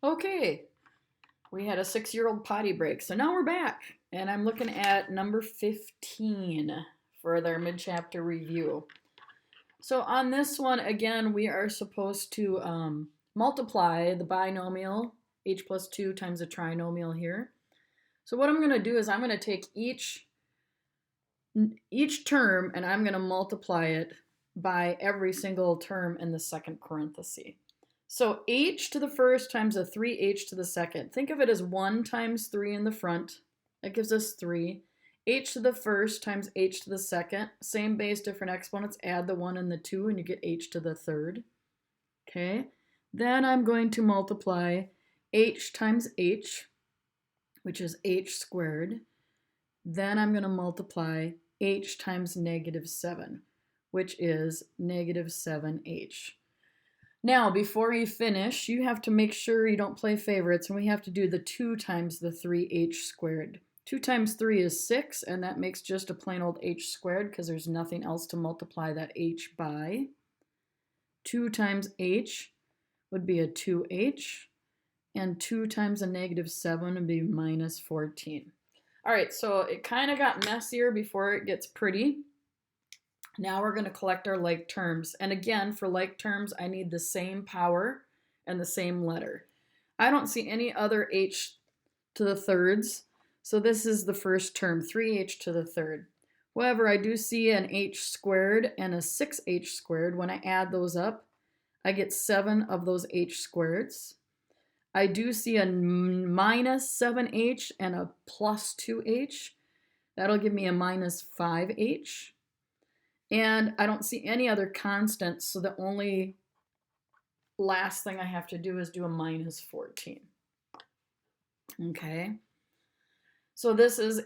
Okay, we had a 6-year-old potty break, so now we're back, and I'm looking at number 15 for their mid-chapter review. So on this one, again, we are supposed to multiply the binomial h plus 2 times the trinomial here. So what I'm going to do is I'm going to take each term and I'm going to multiply it by every single term in the second parenthesis. So h to the first times a 3h to the second. Think of it as 1 times 3 in the front. That gives us 3. H to the first times h to the second. Same base, different exponents. Add the 1 and the 2 and you get h to the third. Okay. Then I'm going to multiply h times h, which is h squared. Then I'm going to multiply h times negative 7, which is negative 7h. Now, before you finish, you have to make sure you don't play favorites, and we have to do the 2 times the 3h squared. 2 times 3 is 6, and that makes just a plain old h squared because there's nothing else to multiply that h by. 2 times h would be a 2h, and 2 times a negative 7 would be minus 14. All right, so it kind of got messier before it gets pretty. Now we're going to collect our like terms. And again, for like terms, I need the same power and the same letter. I don't see any other h to the thirds. So this is the first term, 3h to the third. However, I do see an h squared and a 6h squared. When I add those up, I get 7 of those h squareds. I do see a minus 7h and a plus 2h. That'll give me a minus 5h. And I don't see any other constants, so the only last thing I have to do is do a minus 14. Okay. So this is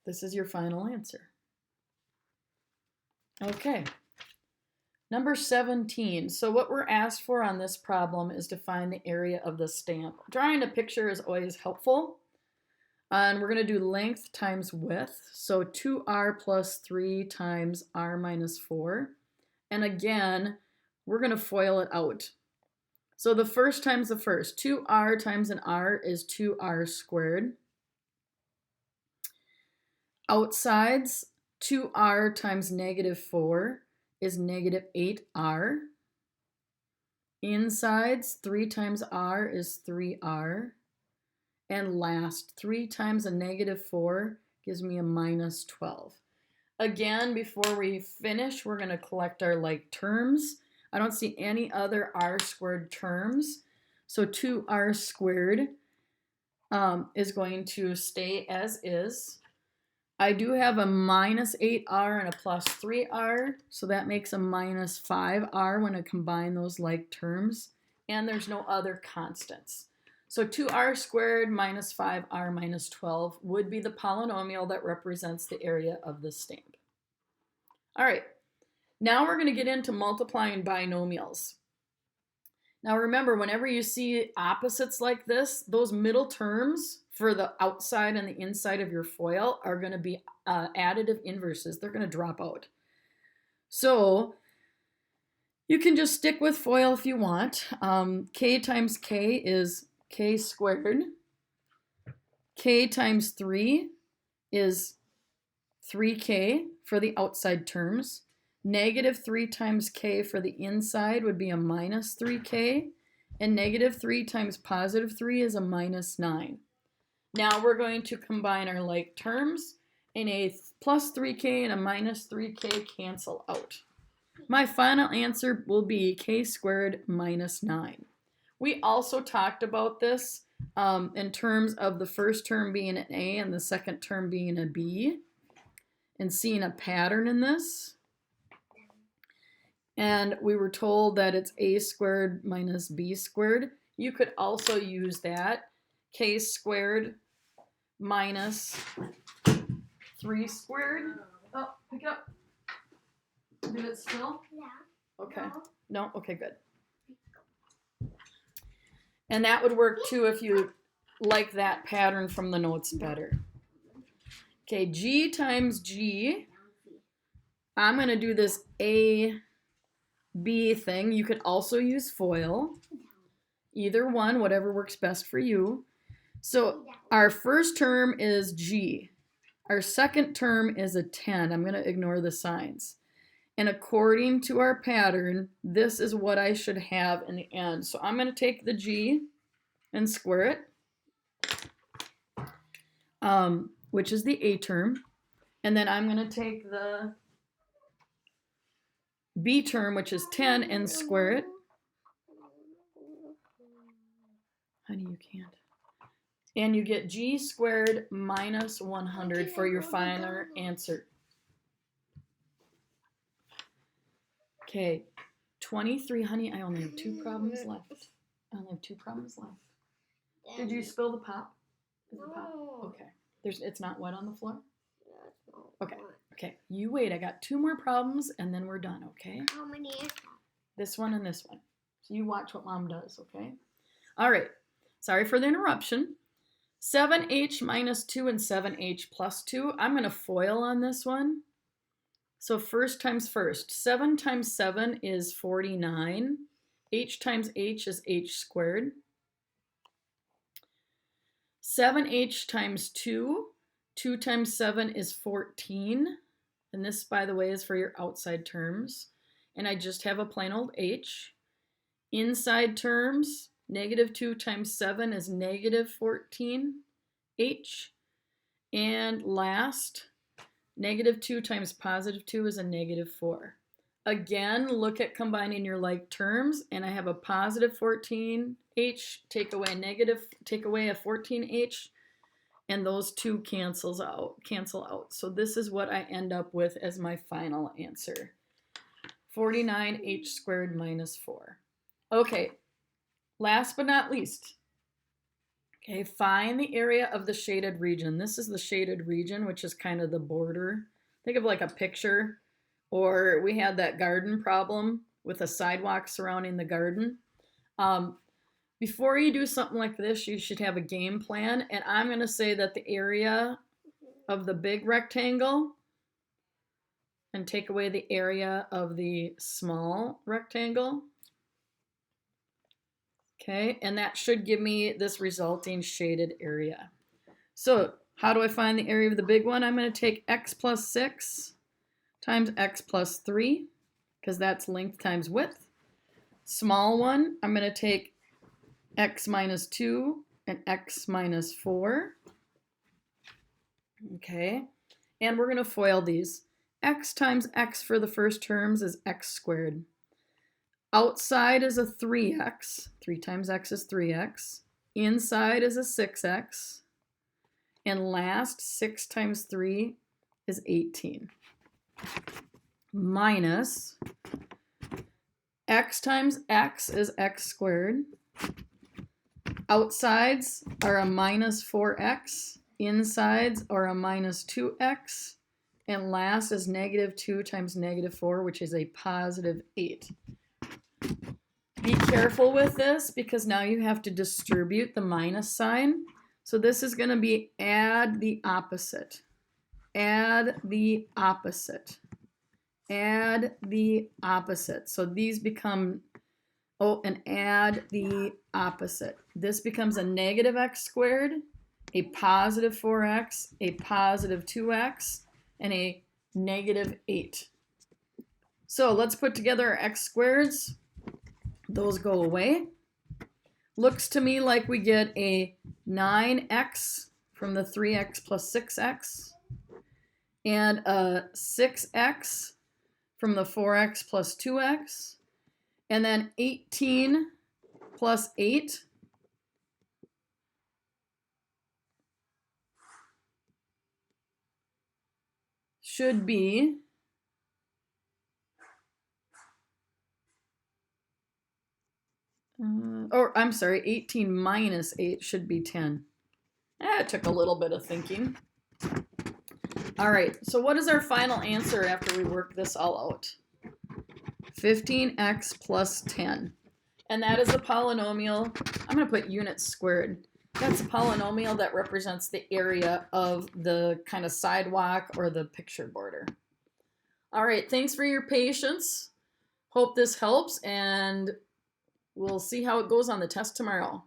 this is your final answer. Okay. Number 17. So what we're asked for on this problem is to find the area of the stamp. Drawing a picture is always helpful. And we're going to do length times width. So 2r plus 3 times r minus 4. And again, we're going to FOIL it out. So the first times the first. 2r times an r is 2r squared. Outsides, 2r times negative 4 is negative 8r. Insides, 3 times r is 3r. And last, 3 times a negative 4 gives me a minus 12. Again, before we finish, we're going to collect our like terms. I don't see any other r squared terms. So 2r squared is going to stay as is. I do have a minus 8r and a plus 3r, so that makes a minus 5r when I combine those like terms. And there's no other constants. So 2r squared minus 5r minus 12 would be the polynomial that represents the area of the stamp. All right, now we're going to get into multiplying binomials. Now remember, whenever you see opposites like this, those middle terms for the outside and the inside of your FOIL are going to be additive inverses. They're going to drop out. So you can just stick with FOIL if you want. K times k is k squared. K times 3 is 3k for the outside terms. Negative 3 times k for the inside would be a minus 3k. And negative 3 times positive 3 is a minus 9. Now we're going to combine our like terms, and a plus 3k and a minus 3k cancel out. My final answer will be k squared minus 9. We also talked about this in terms of the first term being an A and the second term being a B, and seeing a pattern in this. And we were told that it's a squared minus b squared. You could also use that. K squared minus 3 squared. Oh, pick it up. Did it spill? Yeah. Okay. No? Okay, good. And that would work too if you like that pattern from the notes better. Okay, g times g. I'm going to do this a B thing. You could also use FOIL. Either one, whatever works best for you. So our first term is G. Our second term is a 10. I'm going to ignore the signs. And according to our pattern, this is what I should have in the end. So I'm going to take the G and square it, which is the A term. And then I'm going to take the B term, which is 10, and square it. Honey, you can't. And you get G squared minus 100 for your final answer. Okay, 23, honey, I only have 2 problems left. Did you spill the pop? Is the pop? Okay. It's not wet on the floor? Okay. Okay. You wait. I got 2 more problems and then we're done, okay? How many is that? This one and this one. So you watch what mom does, okay? All right. Sorry for the interruption. 7h minus 2 and 7h plus 2. I'm going to FOIL on this one. So first times first. 7 times 7 is 49. H times h is h squared. 7h times 2. 2 times 7 is 14. And this, by the way, is for your outside terms. And I just have a plain old h. Inside terms, negative 2 times 7 is negative 14h. And last, negative 2 times positive 2 is a negative 4. Again, look at combining your like terms, and I have a positive 14h, take away a 14h, and those 2 cancel out. So this is what I end up with as my final answer. 49h squared minus 4. Okay, last but not least. Okay, find the area of the shaded region. This is the shaded region, which is kind of the border. Think of like a picture, or we had that garden problem with a sidewalk surrounding the garden. Before you do something like this, you should have a game plan, and I'm going to say that the area of the big rectangle and take away the area of the small rectangle. Okay, and that should give me this resulting shaded area. So how do I find the area of the big one? I'm going to take x plus 6 times x plus 3, because that's length times width. Small one, I'm going to take x minus 2 and x minus 4. Okay, and we're going to FOIL these. X times x for the first terms is x squared. Outside is a 3x. 3 times x is 3x. Inside is a 6x. And last, 6 times 3 is 18. Minus x times x is x squared. Outsides are a minus 4x. Insides are a minus 2x. And last is negative 2 times negative 4, which is a positive 8. Be careful with this because now you have to distribute the minus sign. So this is going to be add the opposite. Add the opposite. Add the opposite. So these become, and add the opposite. This becomes a negative x squared, a positive 4x, a positive 2x, and a negative 8. So let's put together our x squareds. Those go away. Looks to me like we get a 9x from the 3x plus 6x, and a 6x from the 4x plus 2x, and then 18 plus 8 should be 18 minus 8 should be 10. It took a little bit of thinking. All right, so what is our final answer after we work this all out? 15x plus 10. And that is a polynomial. I'm going to put units squared. That's a polynomial that represents the area of the kind of sidewalk or the picture border. All right, thanks for your patience. Hope this helps, and we'll see how it goes on the test tomorrow.